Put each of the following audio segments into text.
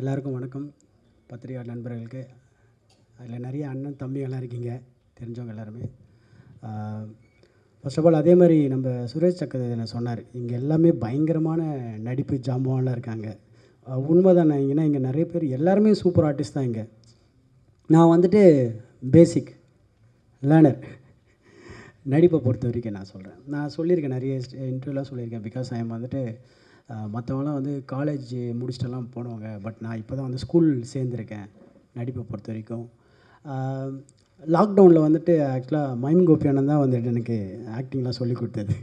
எல்லாருக்கும் வணக்கம். பத்திரிகை நண்பர்களுக்கு அதில் நிறைய அண்ணன் தம்பிகள்லாம் இருக்கீங்க, தெரிஞ்சவங்க எல்லாருமே. ஃபர்ஸ்ட் ஆஃப் ஆல் அதே மாதிரி நம்ம சுரேஷ் சக்கரவர்த்தி சொன்னார், இங்கே எல்லாமே பயங்கரமான நடிப்பு ஜாம்பவான்லாம் இருக்காங்க. உண்மைதான். ஏன்னா இங்கே நிறைய பேர் எல்லாருமே சூப்பர் ஆர்டிஸ்ட் தான். இங்கே நான் வந்துட்டு பேசிக் லேர்னர். நடிப்பை பொறுத்த வரைக்கும் நான் சொல்கிறேன், நான் சொல்லியிருக்கேன் நிறைய இன்டர்வியூலாம் சொல்லியிருக்கேன். பிகாஸ் ஐ எம் வந்துட்டு மற்றவங்களாம் வந்து காலேஜ் முடிச்சுட்டெல்லாம் போனவங்க. பட் நான் இப்போ தான் வந்து ஸ்கூல் சேர்ந்துருக்கேன். நடிப்பை பொறுத்த வரைக்கும் லாக்டவுனில் வந்துட்டு ஆக்சுவலாக மைம் கோபியானந்த் தான் வந்துட்டு எனக்கு ஆக்டிங்லாம் சொல்லி கொடுத்தது.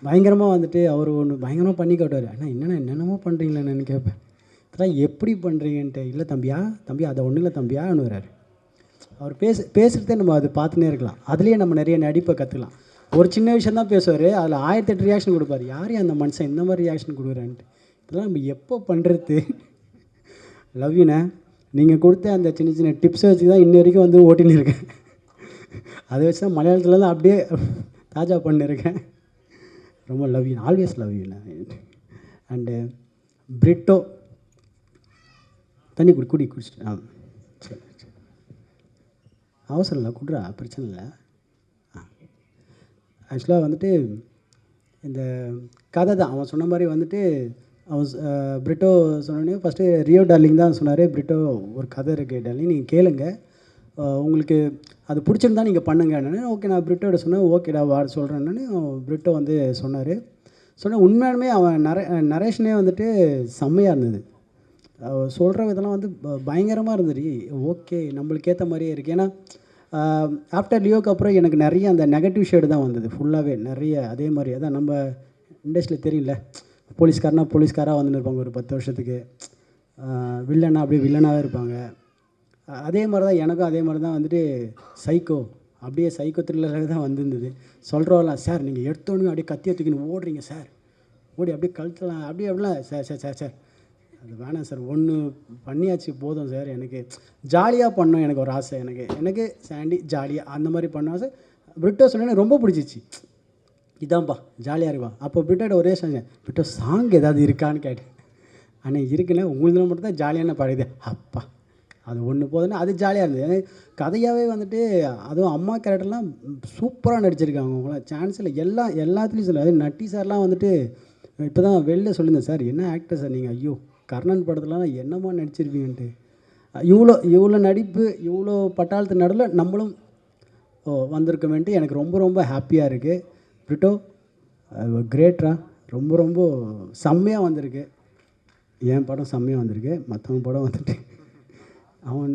பயங்கரமாக வந்துட்டு அவர் ஒன்று பயங்கரமாக பண்ணி காட்டுவார். ஆனால் என்னென்னமோ பண்ணுறீங்களேன்னு கேட்பேன். இதெல்லாம் எப்படி பண்ணுறீங்கன்ட்டு. இல்லை தம்பி அதை ஒன்றும் இல்லை தம்பியான்னு வர்றாரு. அவர் பேசுகிறதே நம்ம அது பார்த்துனே இருக்கலாம். அதுலேயே நம்ம நிறைய நடிப்பை கற்றுக்கலாம். ஒரு சின்ன விஷயம் தான் பேசுவார், அதில் 1008 ரியாக்ஷன் கொடுப்பார். யாரையும் அந்த மனுஷன் இந்த மாதிரி ரியாக்ஷன் கொடுக்குறான்ட்டு. இதெல்லாம் நம்ம எப்போ பண்ணுறது? லவ் யூண்ணே. நீங்கள் கொடுத்த அந்த சின்ன சின்ன டிப்ஸை வச்சு தான் இன்ன வரைக்கும் வந்து ஓட்டின்னு இருக்கேன். அதை வச்சு தான் மலையாளத்தில் தான் அப்படியே தாஜா பண்ணியிருக்கேன். ரொம்ப லவ் யூ, ஆல்வேஸ் லவ் யூண்ணே. அண்டு பிரிட்டோ தண்ணி குடிச்சிட்டு சரி அவசரம் இல்லை, குடுறா, பிரச்சனை இல்லை. ஆக்சுவலாக வந்துட்டு இந்த கதை தான் அவன் சொன்ன மாதிரி வந்துட்டு அவன் பிரிட்டோ சொன்னோடனே ஃபஸ்ட்டு ரியோ டார்லிங் தான் சொன்னார். பிரிட்டோ ஒரு கதை இருக்குது டார்லிங், நீங்கள் கேளுங்க, உங்களுக்கு அது பிடிச்சிருந்தா நீங்கள் பண்ணுங்கன்னு. ஓகே, நான் பிரிட்டோட சொன்னேன். ஓகேடா வாட சொல்கிறேன்னு பிரிட்டோ வந்து சொன்னார். உண்மையாலுமே அவன் நரேஷனே வந்துட்டு செம்மையாக இருந்தது. சொல்கிற விதெல்லாம் வந்து பயங்கரமாக இருந்தது. ஓகே, நம்மளுக்கு ஏற்ற மாதிரியே இருக்குது. ஏன்னா ஆஃப்டர் லியோக்கு அப்புறம் எனக்கு நிறைய அந்த நெகட்டிவ் ஷேடு தான் வந்தது ஃபுல்லாகவே நிறைய. அதே மாதிரி அதான் நம்ம இண்டஸ்ட்ரியில் தெரியல, போலீஸ்காராக வந்துன்னு இருப்பாங்க ஒரு 10 வருஷத்துக்கு, வில்லனா அப்படியே வில்லனாகவே இருப்பாங்க. அதே மாதிரி தான் எனக்கும் அதே மாதிரி தான் வந்துட்டு சைக்கோ, அப்படியே சைக்கோ த்ரில்லராக தான் வந்துருந்தது. சொல்கிறவெல்லாம், சார் நீங்கள் எடுத்தோடனே அப்படியே கத்தியை தூக்கின்னு ஓடுறீங்க சார், ஓடி அப்படியே கழுத்தலாம் அப்படிலாம். சார் அது வேணாம் சார், ஒன்று பண்ணியாச்சு போதும் சார். எனக்கு ஜாலியாக பண்ணோம், எனக்கு ஒரு ஆசை. எனக்கு சாண்டி ஜாலியாக அந்த மாதிரி பண்ண ஆசை. பிரிட்டோ சொன்னேன்னு ரொம்ப பிடிச்சிச்சு. இதான்ப்பா ஜாலியாக இருக்குவா. அப்போ பிரிட்டோட ஒரே சொன்னேன், பிரிட்டோ சாங் ஏதாவது இருக்கான்னு கேட்டேன். ஆனால் இருக்குண்ணே, உங்களுக்கு மட்டும் தான் ஜாலியான பாடுது. அப்பா அது ஒன்று போதுன்னா அது ஜாலியாக இருந்தது. எனக்கு கதையாகவே வந்துட்டு அதுவும் அம்மா கேரக்டர்லாம் சூப்பராக நடிச்சிருக்காங்க. அவங்களாம் சான்ஸ் இல்லை. எல்லாத்துலேயும் சொல்ல. அது நட்டி சார்லாம் வந்துட்டு இப்போ தான் வெளில சொல்லியிருந்தேன், சார் என்ன ஆக்டர் சார் நீங்கள், ஐயோ கர்ணன் படத்துலலாம் என்னம்மா நடிச்சிருப்பீங்கன்ட்டு. இவ்வளோ நடிப்பு, இவ்வளோ பட்டாளத்து நடுவில் நம்மளும் வந்திருக்கோமேன்ட்டு எனக்கு ரொம்ப ஹாப்பியாக இருக்குது. பிரிட்டோ கிரேட்ரா, ரொம்ப செம்மையாக வந்திருக்கு. என் படம் செம்மையாக வந்திருக்கு. மற்றவங்க படம் வந்துட்டு அவன்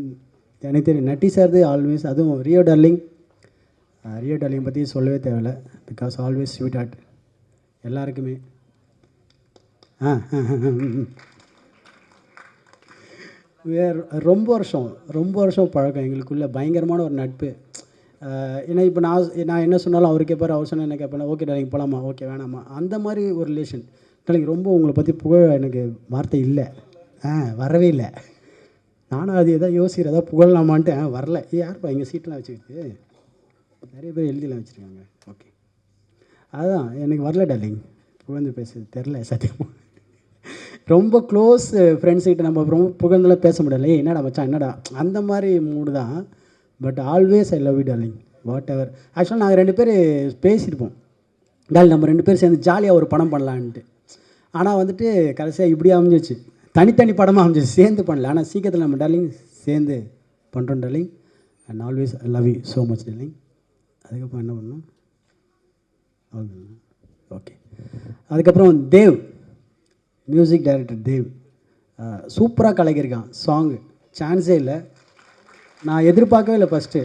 எனக்கு தெரியும். நட்டி சார்து ஆல்வேஸ், அதுவும் ரியோ டார்லிங் பற்றி சொல்லவே தேவையில்லை. பிகாஸ் ஆல்வேஸ் ஸ்வீட் ஹார்ட் எல்லாருக்குமே. ரொம்ப வருஷம் பழக்கம் எங்களுக்குள்ள, பயங்கரமான ஒரு நட்பு. ஏன்னா இப்போ நான் என்ன சொன்னாலும் அவர் கேட்பார், அவர் சொன்னால் என்ன கேட்பேன். ஓகே டார்லிங் போகலாமா, ஓகே வேணாமா, அந்த மாதிரி ஒரு ரிலேஷன். டார்லிங் ரொம்ப உங்களை பற்றி புகழ் எனக்கு வார்த்தை இல்லை, வரவே இல்லை. நானும் அது எதாவது யோசிக்கிறேன், எதாவது புகழலாமான்ட்டு வரல. யாருப்பா எங்கள் சீட்டெலாம் வச்சுக்கிட்டு நிறைய பேர் எழுதிலாம் வச்சுருக்காங்க. ஓகே, அதுதான் எனக்கு வரல டார்லிங், புகழ்ந்து பேசுறது தெரில சத்தியமாக. ரொம்ப க்ளோஸ் ஃப்ரெண்ட்ஸ்கிட்ட நம்ம ரொம்ப புகழ்ந்தெல்லாம் பேச முடியல. என்னடா மச்சான் என்னடா அந்த மாதிரி மூடு தான். But always I love you darling, whatever. ஆக்சுவலாக நாங்கள் 2 பேர் பேசியிருப்போம், டார்லிங் நம்ம 2 பேர் சேர்ந்து ஜாலியாக ஒரு படம் பண்ணலான்ட்டு. ஆனால் வந்துட்டு கடைசியாக இப்படி அமைஞ்சிச்சு, தனித்தனி படமாக அமைஞ்சிச்சு, சேர்ந்து பண்ணல. ஆனால் சீக்கிரத்தில் நம்ம டார்லிங் சேர்ந்து பண்ணுறோம் darling. And always I love you so much darling. அதுக்கப்புறம் என்ன பண்ணோம், ஓகே. அதுக்கப்புறம் தேவ், மியூசிக் டைரக்டர் தேவ் சூப்பராக கலக்கியிருக்கான். சாங்கு சான்ஸே இல்லை. நான் எதிர்பார்க்கவே இல்லை ஃபஸ்ட்டு.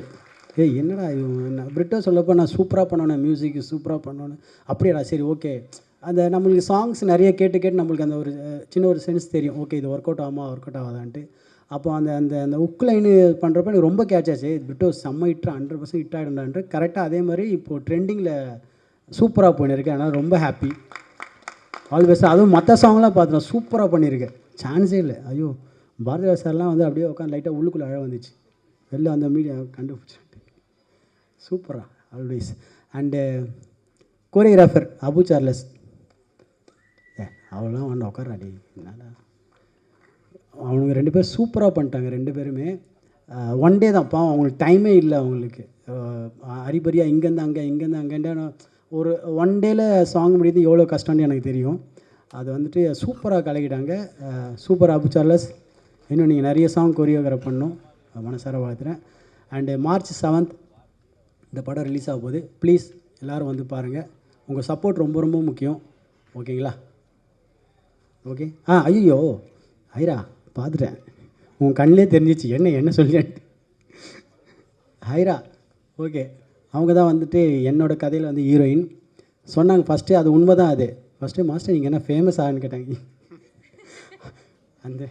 என்னடா இவன் பிரிட்டோ சொல்லப்போ நான் சூப்பராக பண்ணோன்னே, மியூசிக் சூப்பராக பண்ணோன்னு. அப்படியாடா, சரி ஓகே. அந்த நம்மளுக்கு சாங்ஸ் நிறைய கேட்டு நம்மளுக்கு அந்த ஒரு சின்ன ஒரு சென்ஸ் தெரியும். ஓகே இது ஒர்க் அவுட் ஆகாதான்ட்டு. அப்போ அந்த அந்த அந்த உக் லைனு பண்ணுறப்ப எனக்கு ரொம்ப கேட்ச் ஆச்சு. பிரிட்டோ செம்ம ஹிட், 100% ஹிட் ஆகிடும்டான்ட்டு. கரெக்டாக அதே மாதிரி இப்போது ட்ரெண்டிங்கில் சூப்பராக போயின்னு. ஆனால் ரொம்ப ஹாப்பி ஆல்வேஸ். அதுவும் மற்ற சாங்லாம் பார்த்தோம், சூப்பராக பண்ணியிருக்கேன். சான்ஸே இல்லை. ஐயோ பாரதிராஜ் சார்லாம் வந்து அப்படியே உட்காந்து லைட்டாக உள்ளுக்குள்ளே அழ வந்துச்சு. வெளில அந்த மீடியா கண்டுபிடிச்சி சூப்பராக always. And choreographer Abu Charles, அவ்வளோலாம் வந்து உட்காராடி, என்னால் அவனுங்க 2 பேர் சூப்பராக பண்ணிட்டாங்க 2 பேருமே. ஒன் டே தான் பாவம், அவங்களுக்கு டைமே இல்லை அவங்களுக்கு. அரிபரியாக இங்கேருந்து அங்கே இங்கேருந்து அங்கேன்னு ஒரு ஒன் டேயில் சாங் முடியுது எவ்வளோ கஷ்டம்னு எனக்கு தெரியும். அது வந்துட்டு சூப்பராக கலக்கிட்டாங்க. சூப்பர் அபு சார்லஸ், இன்னும் நீங்கள் நிறைய சாங் கொரியோகிராஃப் பண்ணணும், மனசார வாழ்த்துறேன். அண்டு March 7th இந்த படம் ரிலீஸ் ஆக போகுது. ப்ளீஸ் எல்லோரும் வந்து பாருங்கள். உங்கள் சப்போர்ட் ரொம்ப ரொம்ப முக்கியம். ஓகேங்களா? ஓகே. ஐயோ ஐரா பார்த்துட்டேன், உன் கண்ணிலே தெரிஞ்சிச்சு என்ன சொல்லிட்டு. ஹைரா ஓகே, அவங்க தான் வந்துட்டு என்னோடய கதையில் வந்து ஹீரோயின் சொன்னாங்க ஃபஸ்ட்டு. அது உண்மை தான். அது ஃபஸ்ட்டு மாஸ்டர் நீங்கள் என்ன ஃபேமஸ் ஆகுன்னு கேட்டாங்க. அந்த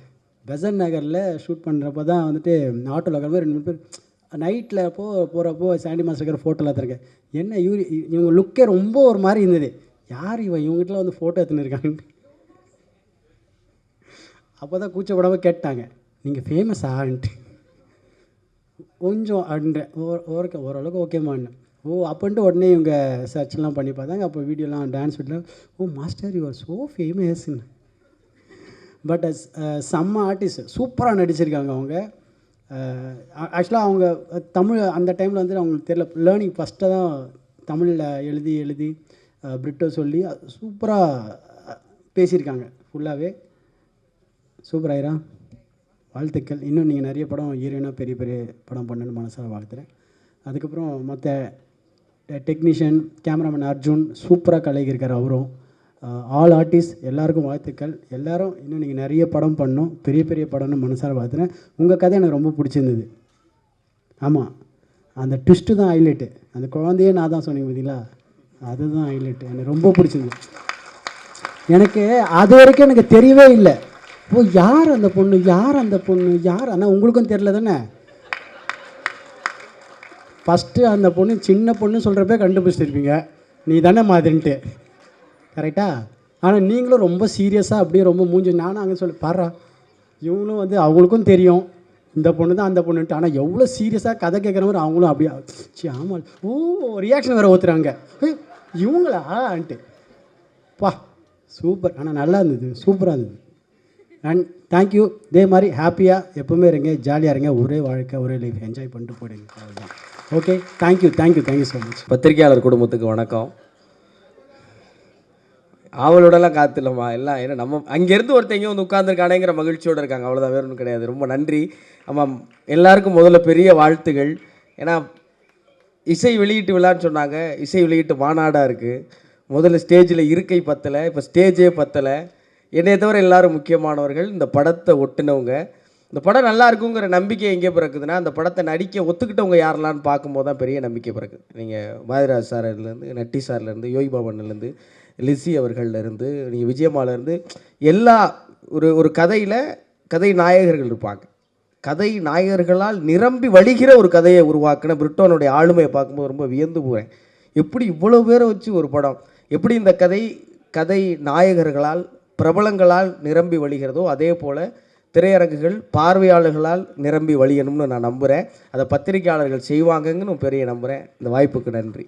பெசன் நகரில் ஷூட் பண்ணுறப்போ தான் வந்துட்டு ஆட்டோவில் இருக்கிற 2-3 பேர் நைட்டில் போகிறப்போ சாண்டி மாஸ்டர் ஃபோட்டோவில் எடுத்துருக்கேன். என்ன இவங்க லுக்கே ரொம்ப ஒரு மாதிரி இருந்தது. யார் இவங்ககிட்டலாம் வந்து ஃபோட்டோ எடுத்துன்னு இருக்காங்க. அப்போ தான் கூச்சப்படாமல் கேட்டாங்க, நீங்கள் ஃபேமஸ் ஆன்ட்டு கொஞ்சம் அப்படின்றேன். ஓரளவுக்கு ஓகேமான்னு. அப்படின்ட்டு உடனே இவங்க சர்ச்லாம் பண்ணி பார்த்தாங்க. அப்போ வீடியோலாம் டான்ஸ் வீடியோலாம், மாஸ்டர் யூ ஆர் ஸோ ஃபேமஸ்ன்னு. பட் செம்ம ஆர்டிஸ்ட், சூப்பராக நடிச்சிருக்காங்க அவங்க. ஆக்சுவலாக அவங்க தமிழ் அந்த டைமில் வந்து அவங்களுக்கு தெரியல, லேர்னிங் ஃபஸ்ட்டாக தான் தமிழில் எழுதி பிரிட்டோ சொல்லி சூப்பராக பேசியிருக்காங்க ஃபுல்லாகவே. சூப்பர் ஆயிரா, வாழ்த்துக்கள். இன்னும் நீங்கள் நிறைய படம் ஹீரோயினாக பெரிய பெரிய படம் பண்ணணுன்னு மனசார வாழ்த்துறேன். அதுக்கப்புறம் மற்ற டெக்னீஷியன் கேமராமேன் அர்ஜுன் சூப்பராக கலைக்கிருக்கார் அவரும். ஆல் ஆர்டிஸ்ட் எல்லாருக்கும் வாழ்த்துக்கள். எல்லோரும் இன்னும் நீங்கள் நிறைய படம் பண்ணணும், பெரிய பெரிய படம்னு மனசார வாழ்த்துறேன். உங்கள் கதை எனக்கு ரொம்ப பிடிச்சிருந்தது. ஆமாம், அந்த ட்விஸ்ட்டு தான் ஹைலைட்டு. அந்த குழந்தையே நான் தான் சொன்னீங்க பார்த்தீங்களா, அதுதான் ஹைலைட்டு. எனக்கு ரொம்ப பிடிச்சிருந்தது. எனக்கு அது வரைக்கும் எனக்கு தெரியவே இல்லை. யார் அந்த பொண்ணு யார்? ஆனால் உங்களுக்கும் தெரில தானே. ஃபஸ்ட்டு அந்த பொண்ணு சின்ன பொண்ணு சொல்கிறப்ப கண்டுபிடிச்சிருப்பீங்க, நீ தானே மாதிரின்ட்டு. கரெக்டாக? ஆனால் நீங்களும் ரொம்ப சீரியஸாக அப்படியே ரொம்ப மூஞ்சி, நானும் அங்கே சொல்லி பாடுறா, இவங்களும் வந்து அவங்களுக்கும் தெரியும் இந்த பொண்ணு தான் அந்த பொண்ணுன்ட்டு. ஆனால் எவ்வளோ சீரியஸாக கதை கேட்குற மாதிரி அவங்களும் அப்படியே ஆமாம் ரியாக்ஷன் வேறு ஊற்றுறாங்க, இவங்களான்ட்டு. பா சூப்பர். ஆனால் நல்லா இருந்தது, சூப்பராக இருந்தது. And thank you. இதே மாதிரி ஹாப்பியாக எப்போவுமே இருங்க, ஜாலியாக இருங்க. ஒரே வாழ்க்கை ஒரே லைஃப், என்ஜாய் பண்ணிட்டு போயிடுங்க. அவ்வளோதான். Okay, thank you so much. பத்திரிகையாளர் குடும்பத்துக்கு வணக்கம். அவளோடலாம் காத்துலம்மா எல்லாம், ஏன்னா நம்ம அங்கேருந்து ஒருத்தங்க வந்து உட்காந்துருக்கானேங்கிற மகிழ்ச்சியோடு இருக்காங்க, அவ்வளோதான், வேறு ஒன்றும் கிடையாது. ரொம்ப நன்றி. ஆமாம், எல்லாருக்கும் முதல்ல பெரிய வாழ்த்துகள். ஏன்னா இசை வெளியீட்டு விழான்னு சொன்னாங்க, இசை வெளியீட்டு மாநாடாக இருக்குது. முதல்ல ஸ்டேஜில் இருக்கை பத்தலை, இப்போ ஸ்டேஜே பத்தலை. என்னைய தவிர எல்லோரும் முக்கியமானவர்கள். இந்த படத்தை ஒட்டுனவங்க, இந்த படம் நல்லா இருக்குங்கிற நம்பிக்கை எங்கே பிறக்குதுன்னா, அந்த படத்தை நடிக்க ஒத்துக்கிட்டவங்க யாரெல்லாம்னு பார்க்கும்போது தான் பெரிய நம்பிக்கை பிறக்குது. நீங்கள் பாரதிராஜ் சார்லேருந்து, நட்டி சார்லேருந்து, யோகி பாபன்லேருந்து, லிஸி அவர்கள்லேருந்து, நீங்கள் விஜயமாலேருந்து, எல்லா ஒரு கதையில் கதை நாயகர்கள் இருப்பாங்க. கதை நாயகர்களால் நிரம்பி வழிகிற ஒரு கதையை உருவாக்கின பிரிட்டோனுடைய ஆளுமையை பார்க்கும்போது ரொம்ப வியந்து போகிறேன். எப்படி இவ்வளோ பேரை வச்சு ஒரு படம், எப்படி இந்த கதை நாயகர்களால் பிரபலங்களால் நிரம்பி வழிகிறதோ அதே போல் திரையரங்குகள் பார்வையாளர்களால் நிரம்பி வழியணும்னு நான் நம்புகிறேன். அதை பத்திரிகையாளர்கள் செய்வாங்கன்னு பெரிய நம்புகிறேன். இந்த வாய்ப்புக்கு நன்றி.